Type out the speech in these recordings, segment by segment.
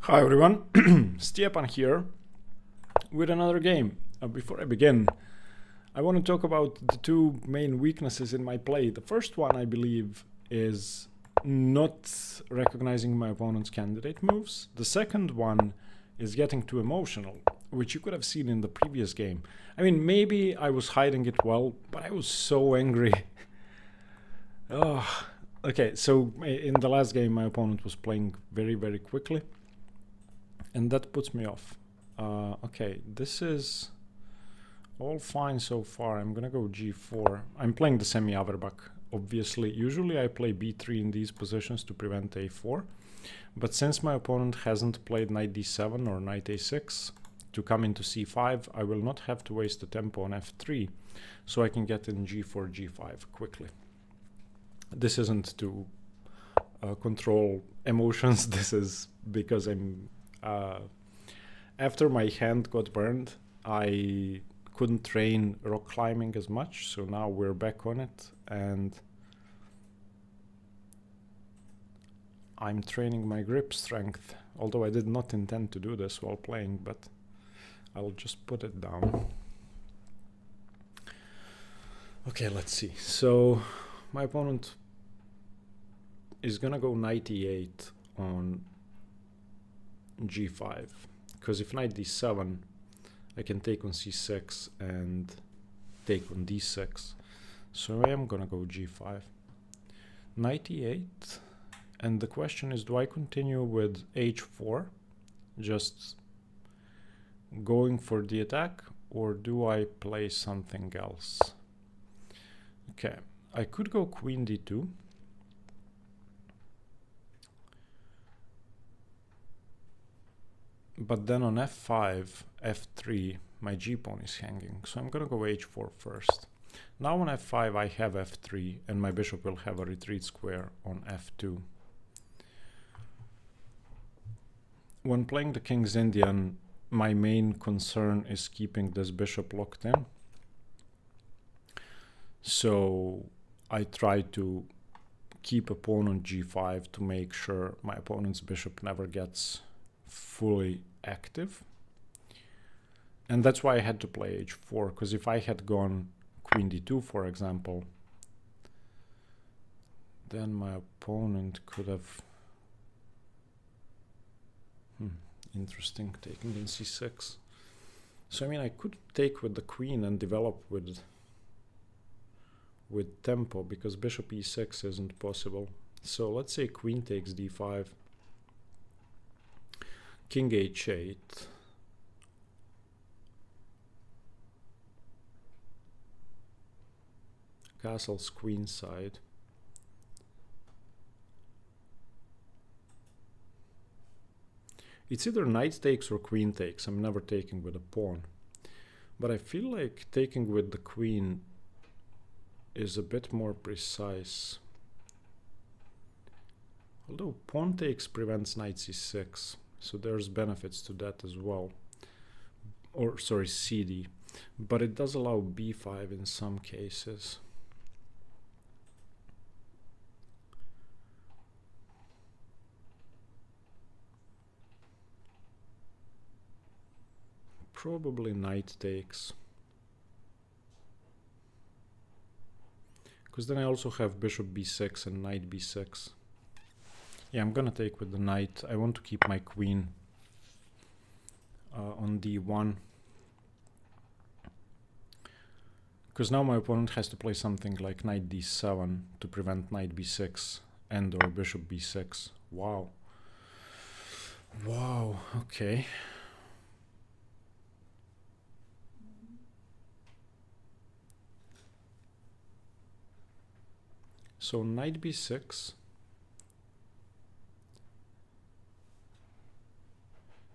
Hi everyone, Stepan here with another game. Before I begin, I want to talk about the two main weaknesses in my play. The first one, I believe, is not recognizing my opponent's candidate moves. The second one is getting too emotional, which you could have seen in the previous game. I mean, maybe I was hiding it well, but I was so angry. Oh, okay, so in the last game, my opponent was playing very, very quickly. And that puts me off. Okay, this is all fine so far. I'm gonna go g4. I'm playing the semi-Averbach, obviously. Usually I play b3 in these positions to prevent a4. But since my opponent hasn't played knight d7 or knight a6 to come into c5, I will not have to waste the tempo on f3, so I can get in g4, g5 quickly. This isn't to control emotions. This is because I'm... after my hand got burned, I couldn't train rock climbing as much, so now we're back on it, and I'm training my grip strength, although I did not intend to do this while playing, but I'll just put it down. Okay, let's see. So my opponent is gonna go knight e8 on g5, because if knight d7 I can take on c6 and take on d6, so I am gonna go g5, knight e8, and the question is, do I continue with h4, just going for the attack, or do I play something else? Okay, I could go queen d2, but then on f5, f3, my g-pawn is hanging, so I'm gonna go h4 first. Now on f5 I have f3, and my bishop will have a retreat square on f2. When playing the King's Indian, my main concern is keeping this bishop locked in. So I try to keep a pawn on g5 to make sure my opponent's bishop never gets fully active, and that's why I had to play h4, because if I had gone queen d2, for example, then my opponent could have interesting, taking in c6. So I mean, I could take with the queen and develop with tempo, because bishop e6 isn't possible. So let's say queen takes d5, king h8, castle's queen side, it's either knight takes or queen takes. I'm never taking with a pawn, but I feel like taking with the queen is a bit more precise, although pawn takes prevents knight c6, so there's benefits to that as well, or sorry, cd, but it does allow b5 in some cases. Probably knight takes, because then I also have bishop b6 and knight b6. Yeah, I'm gonna take with the knight. I want to keep my queen on d1, because now my opponent has to play something like knight d7 to prevent knight b6 and or bishop b6. Wow. Wow, okay. So knight b6,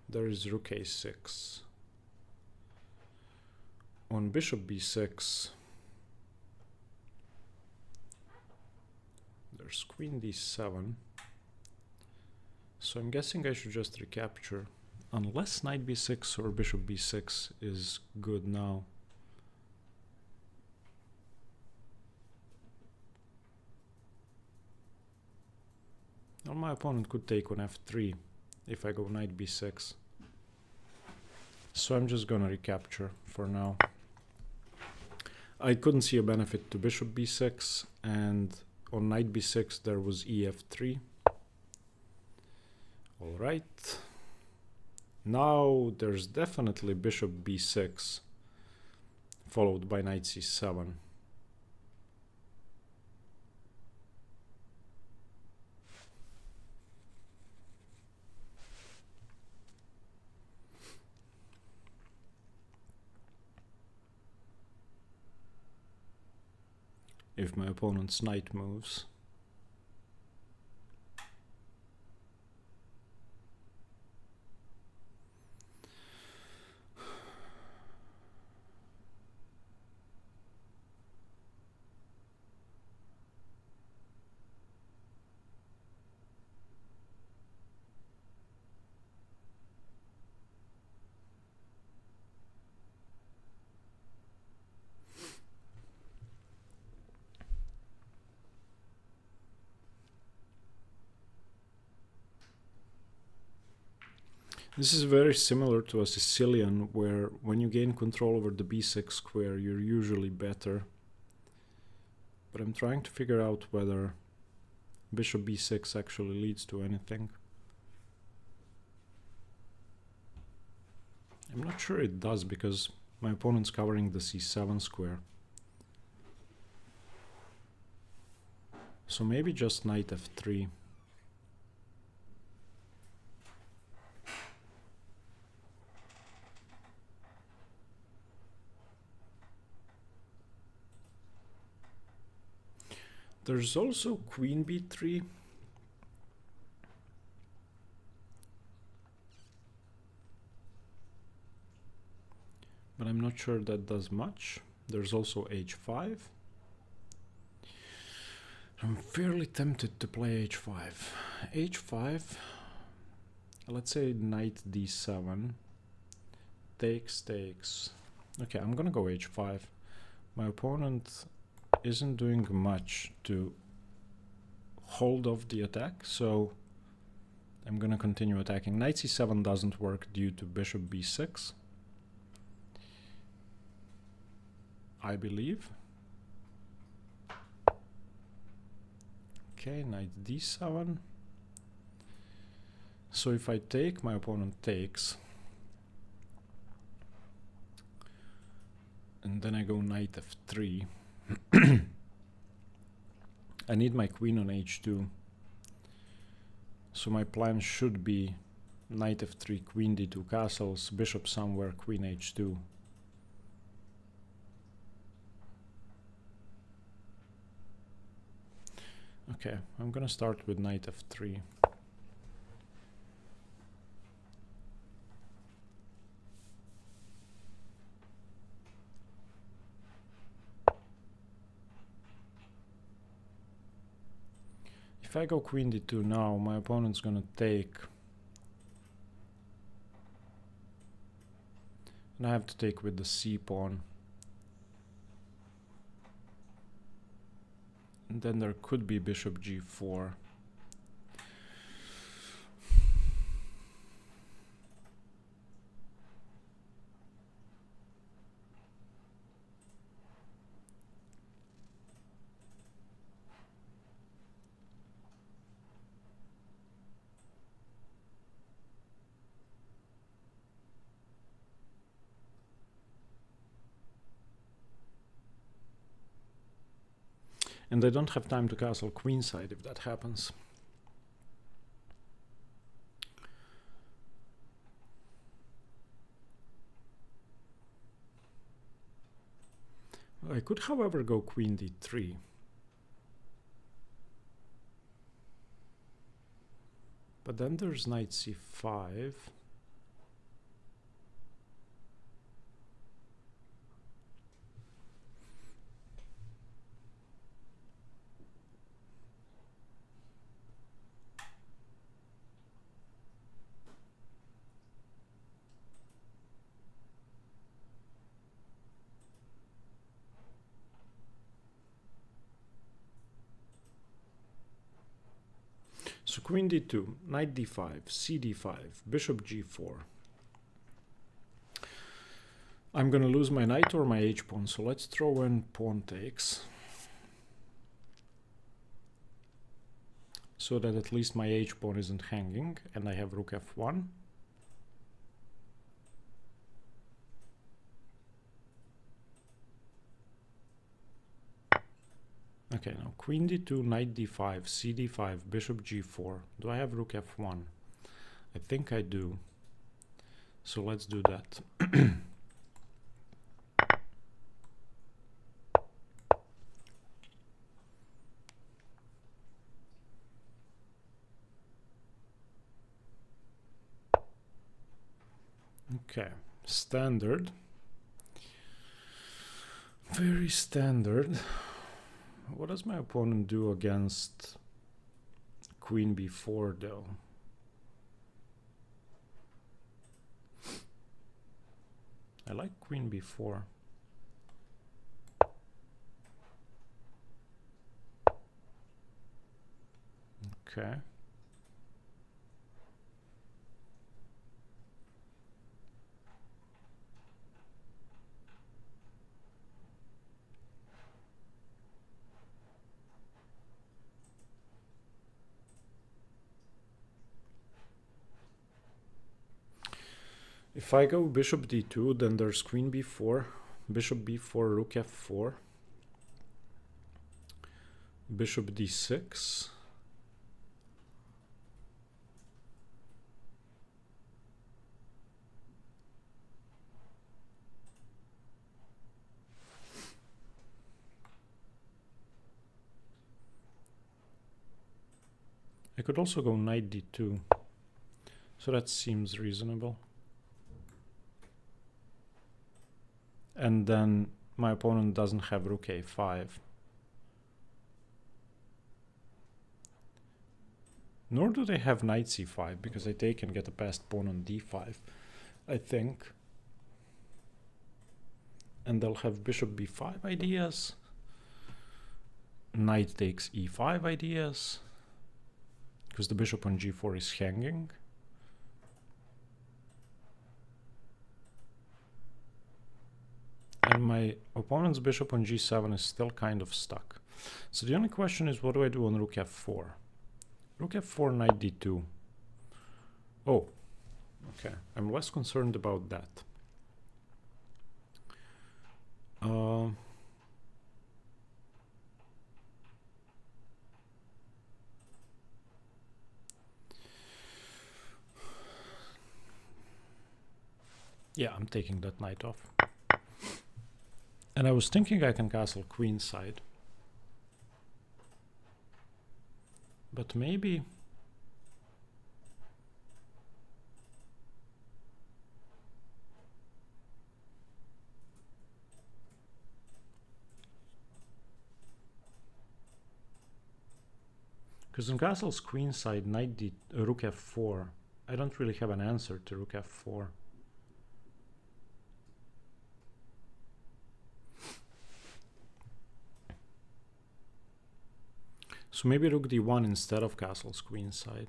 there is rook a6. On bishop b6, there's queen d7. So I'm guessing I should just recapture, unless knight b6 or bishop b6 is good now. Well, my opponent could take on f3, if I go knight b6. So I'm just gonna recapture for now. I couldn't see a benefit to bishop b6, and on knight b6 there was ef3. All right. Now there's definitely bishop b6 followed by knight c7. If my opponent's knight moves. This is very similar to a Sicilian, where when you gain control over the b6 square, you're usually better. But I'm trying to figure out whether bishop b6 actually leads to anything. I'm not sure it does, because my opponent's covering the c7 square. So maybe just knight f3. There's also queen b3. But I'm not sure that does much. There's also h5. I'm fairly tempted to play h5. h5, let's say knight d7. Takes. Okay, I'm gonna go h5. My opponent isn't doing much to hold off the attack, so I'm gonna continue attacking. Knight c7 doesn't work due to bishop b6, I believe. Okay, knight d7. So if I take, my opponent takes. And then I go knight f3. I need my queen on h2. So my plan should be knight f3, queen d2 castles, bishop somewhere, queen h2. Okay, I'm gonna start with knight f3. If I go queen d2 now, my opponent's gonna take. And I have to take with the c pawn. And then there could be bishop g4. And I don't have time to castle queenside if that happens. I could, however, go queen d3. But then there's knight c5. So queen d2, knight d5, cd5, bishop g4. I'm gonna lose my knight or my h-pawn, so let's throw in pawn takes. So that at least my h-pawn isn't hanging, and I have rook f1. Okay, now queen d2, knight d5, cd5, bishop g4. Do I have rook f1? I think I do. So let's do that. Okay, standard. Very standard. What does my opponent do against queen b4 though? I like queen b4. Okay. If I go bishop d2, then there's queen b4, bishop b4, rook f4, bishop d6, I could also go knight d2, so that seems reasonable. And then my opponent doesn't have rook a5. Nor do they have knight c5, because I take and get a passed pawn on d5, I think. And they'll have bishop b5 ideas. Knight takes e5 ideas, because the bishop on g4 is hanging. And my opponent's bishop on g7 is still kind of stuck. So the only question is, what do I do on rook f4? Rook f4, knight d2. Oh, okay. I'm less concerned about that. Yeah, I'm taking that knight off. And I was thinking I can castle queenside. But maybe... Because in castle's queenside, knight d rook f4, I don't really have an answer to rook f4. So maybe rook d1 instead of castle's queenside.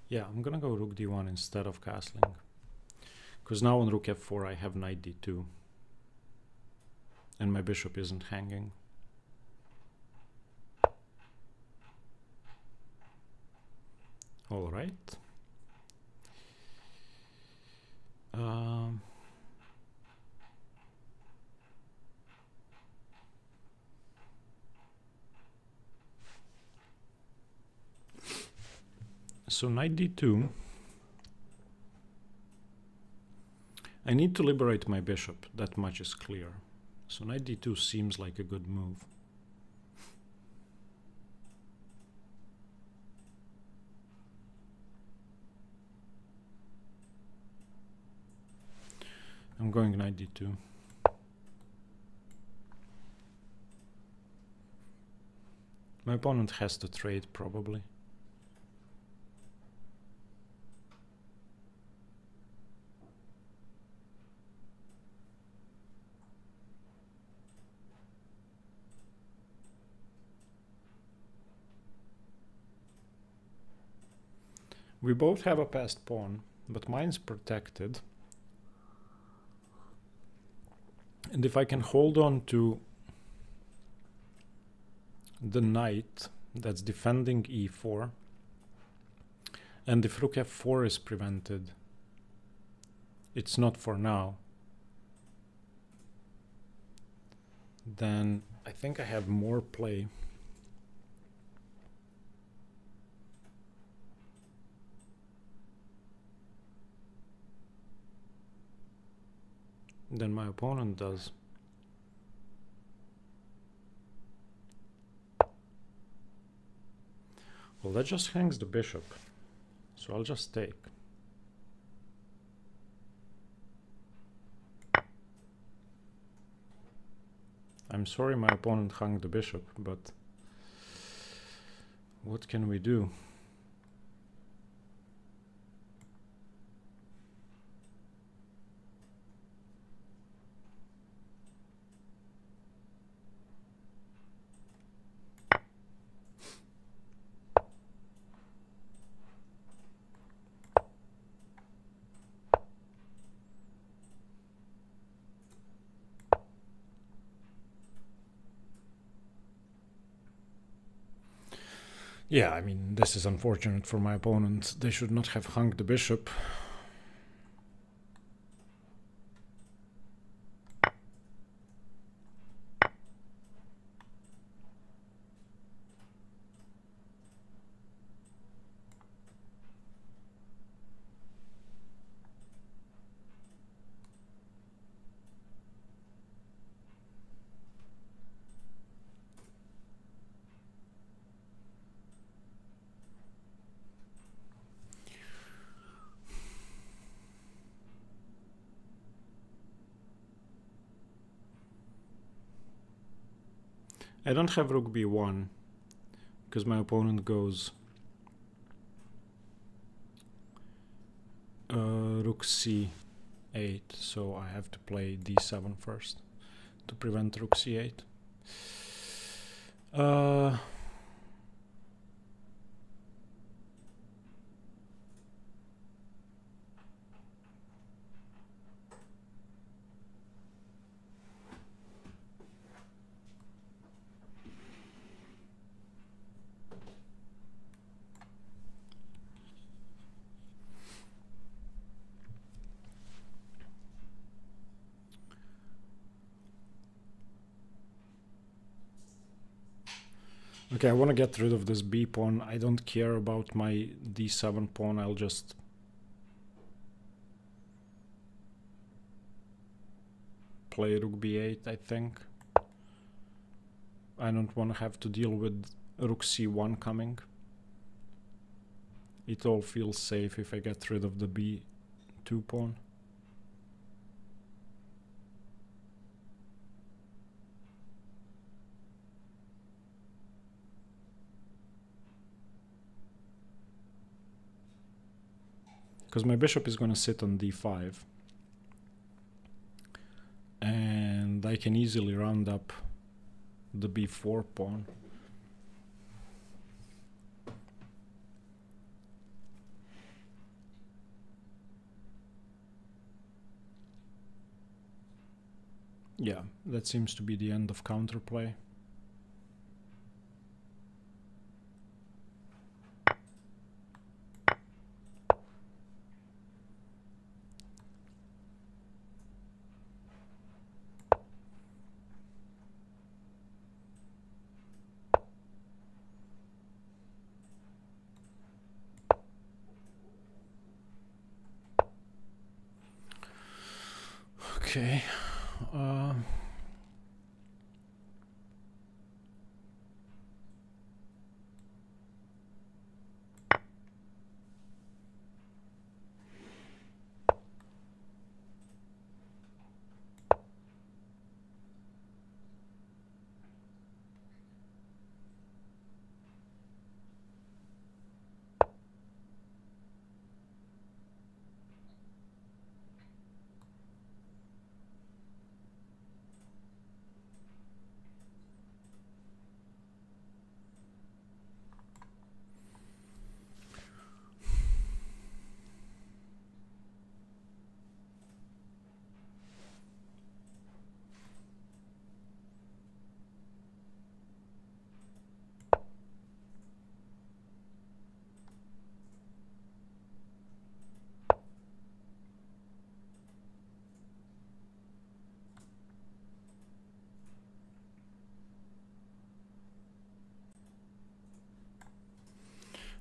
Yeah, I'm gonna go rook d1 instead of castling. Because now on rook f4 I have knight d2. And my bishop isn't hanging. All right. So knight d2. I need to liberate my bishop, that much is clear. So knight d2 seems like a good move. I'm going knight d2. My opponent has to trade, probably. We both have a passed pawn, but mine's protected. And if I can hold on to the knight that's defending e4, and if rook f4 is prevented, it's not for now, then I think I have more play. Than my opponent does. Well, that just hangs the bishop, so I'll just take. I'm sorry my opponent hung the bishop, but what can we do? Yeah, I mean, this is unfortunate for my opponent. They should not have hung the bishop. I don't have rook b1 because my opponent goes rook c8, so I have to play d7 first to prevent rook c8. Okay, I want to get rid of this b pawn. I don't care about my d7 pawn. I'll just play rook b8, I think. I don't want to have to deal with rook c1 coming. It all feels safe if I get rid of the b2 pawn. Because my bishop is going to sit on d5. And I can easily round up the b4 pawn. Yeah, that seems to be the end of counterplay. Okay.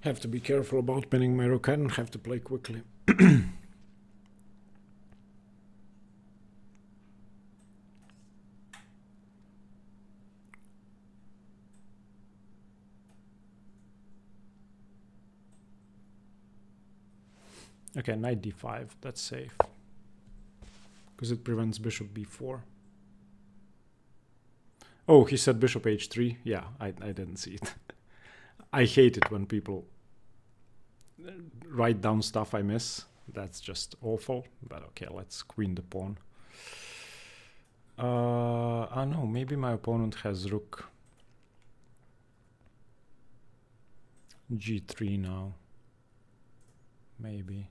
Have to be careful about pinning my rook and have to play quickly. Okay, knight d5, that's safe. Because it prevents bishop b4. Oh, he said bishop h3. Yeah, I didn't see it. I hate it when people write down stuff I miss. That's just awful. But okay, let's queen the pawn. No, maybe my opponent has rook g3 now. Maybe.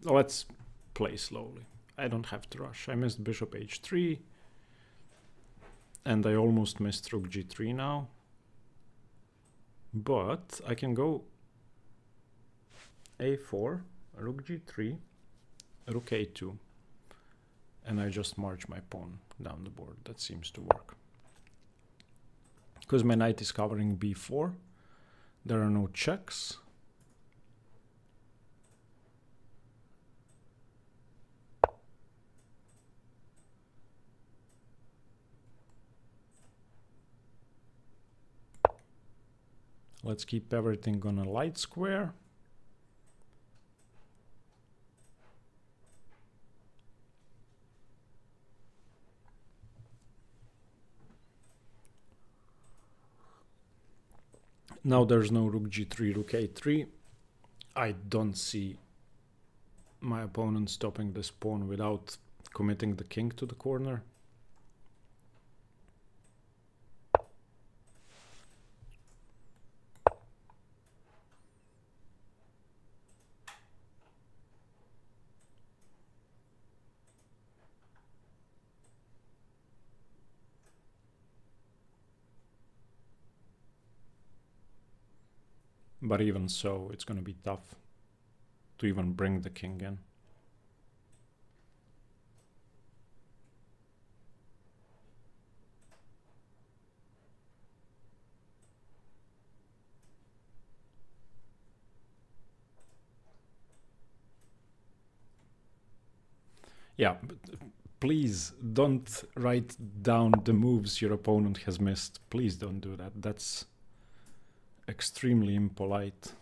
Let's play slowly. I don't have to rush. I missed bishop h3. And I almost missed rook g3 now. But I can go a4, rook g3, rook a2. And I just march my pawn down the board. That seems to work. Because my knight is covering b4. There are no checks. Let's keep everything on a light square. Now there's no rook g3, rook a3. I don't see my opponent stopping this pawn without committing the king to the corner. But even so, it's going to be tough to even bring the king in. Yeah, but please don't write down the moves your opponent has missed. Please don't do that. That's extremely impolite.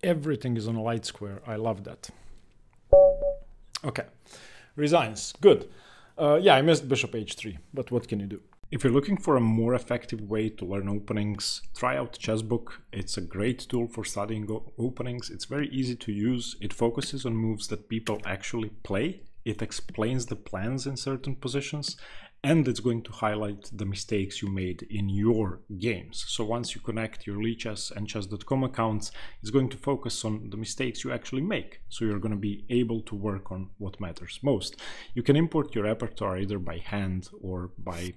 Everything is on a light square. I love that. Okay, resigns. Good. Yeah, I missed bishop h3, but what can you do? If you're looking for a more effective way to learn openings, try out Chessbook. It's a great tool for studying openings. It's very easy to use. It focuses on moves that people actually play. It explains the plans in certain positions, and it's going to highlight the mistakes you made in your games. So once you connect your Lichess and chess.com accounts, it's going to focus on the mistakes you actually make. So you're going to be able to work on what matters most. You can import your repertoire either by hand or by,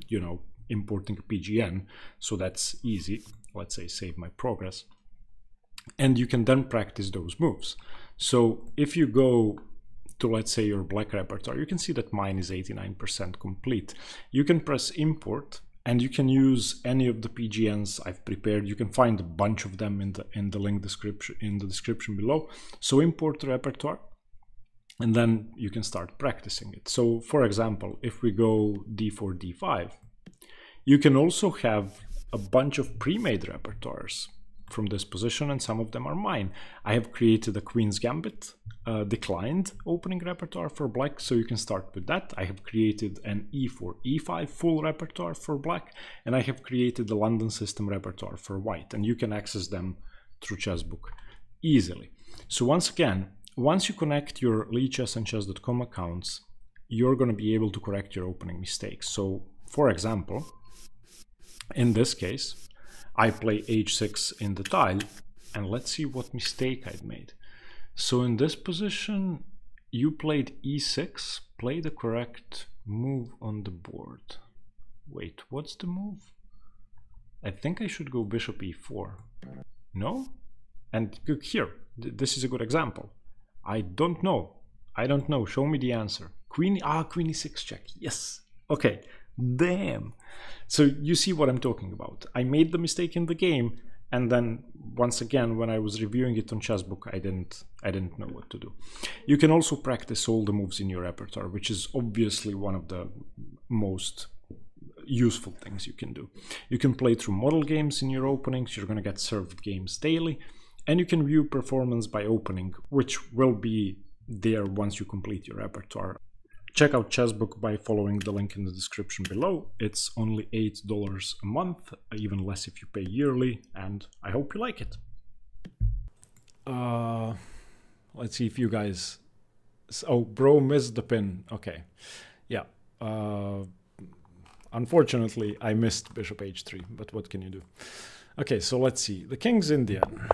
you know, importing a PGN. So that's easy. Let's say save my progress. And you can then practice those moves. So if you go to, let's say, your black repertoire, you can see that mine is 89% complete. You can press import and you can use any of the PGNs I've prepared. You can find a bunch of them in the link description, in the description below. So import the repertoire and then you can start practicing it. So for example, if we go d4, d5, you can also have a bunch of pre-made repertoires from this position, and some of them are mine. I have created a Queen's Gambit declined opening repertoire for black, so you can start with that. I have created an e4, e5 full repertoire for black, and I have created the London system repertoire for white, and you can access them through Chessbook easily. So once again, once you connect your Lichess and chess.com accounts, you're going to be able to correct your opening mistakes. So for example, in this case, I play h6 in the tile, and let's see what mistake I'd made. So in this position, you played e6, play the correct move on the board. Wait, what's the move? I think I should go bishop e4. No? And here, this is a good example. I don't know. I don't know. Show me the answer. Queen e6 check. Yes. Okay. Damn. So you see what I'm talking about. I made the mistake in the game, and then once again, when I was reviewing it on Chessbook, I didn't know what to do. You can also practice all the moves in your repertoire, which is obviously one of the most useful things you can do. You can play through model games in your openings. You're going to get served games daily, and you can view performance by opening, which will be there once you complete your repertoire. Check out Chessbook by following the link in the description below. It's only $8 a month, even less if you pay yearly, and I hope you like it. Let's see if you guys... Oh, bro missed the pin. Okay. Yeah. Unfortunately, I missed bishop h3, but what can you do? Okay, so let's see. The king's Indian.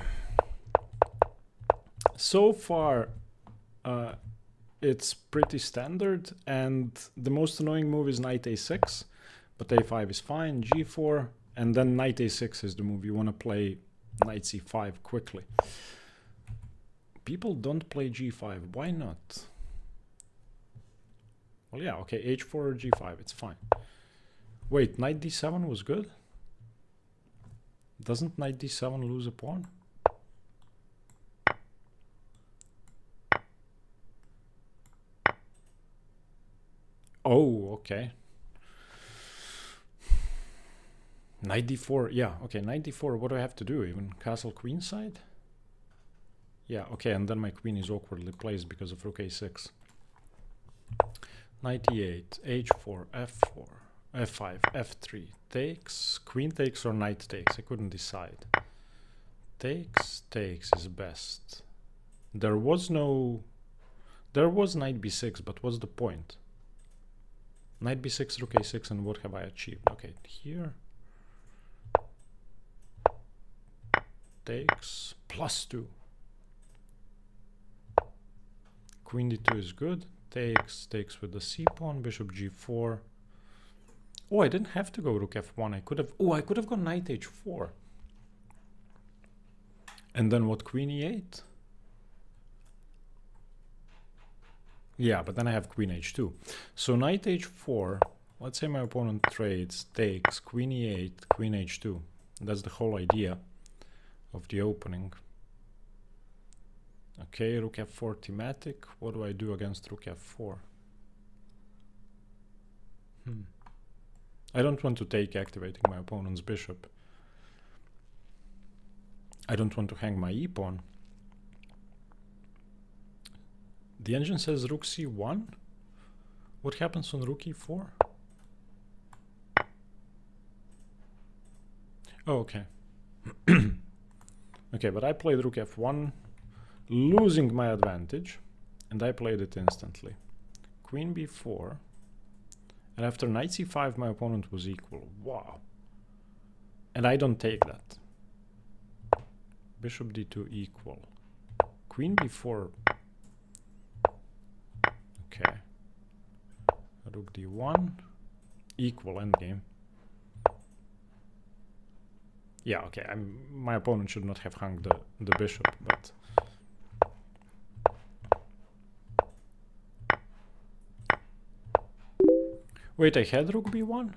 So far, it's pretty standard, and the most annoying move is knight a6, but a5 is fine, g4, and then knight a6 is the move. You want to play knight c5 quickly. People don't play g5. Why not? Well, yeah, okay, h4 or g5, it's fine. Wait, knight d7 was good? Doesn't knight d7 lose a pawn? Oh, okay. Knight d4, yeah, okay, knight d4, what do I have to do? Even castle queenside? Yeah, okay, and then my queen is awkwardly placed because of rook a6. Knight e8, h4, f4, f5, f3, takes, queen takes or knight takes, I couldn't decide. Takes is best. There was knight b6, but what's the point? Knight b6, rook a6, and what have I achieved? Okay, here. Takes, +2. Queen d2 is good. Takes with the c pawn, bishop g4. Oh, I didn't have to go rook f1. I could have gone knight h4. And then what, queen e8? Yeah, but then I have queen h2. So knight h4, let's say my opponent trades, takes, queen e8, queen h2. That's the whole idea of the opening. Okay, rook f4 thematic. What do I do against rook f4? I don't want to take activating my opponent's bishop. I don't want to hang my e-pawn. The engine says rook c1. What happens on rook e4? Oh, okay. Okay, but I played rook f1, losing my advantage, and I played it instantly. Queen b4, and after knight c5 my opponent was equal. Wow. And I don't take that. Bishop d2 equal. Queen b4. Okay. Rook d1 equal endgame. Yeah, okay. My opponent should not have hung the bishop, but wait, I had rook b1?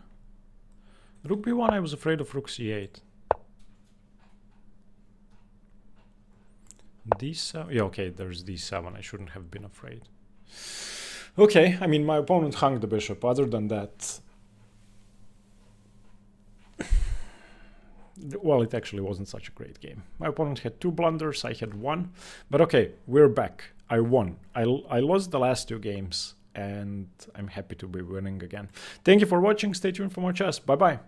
Rook b1, I was afraid of rook c8. d7, yeah, okay, there's d7, I shouldn't have been afraid. Okay, I mean, my opponent hung the bishop. Other than that, well, it actually wasn't such a great game. My opponent had 2 blunders, I had 1. But okay, we're back. I won. I lost the last 2 games, and I'm happy to be winning again. Thank you for watching. Stay tuned for more chess. Bye-bye.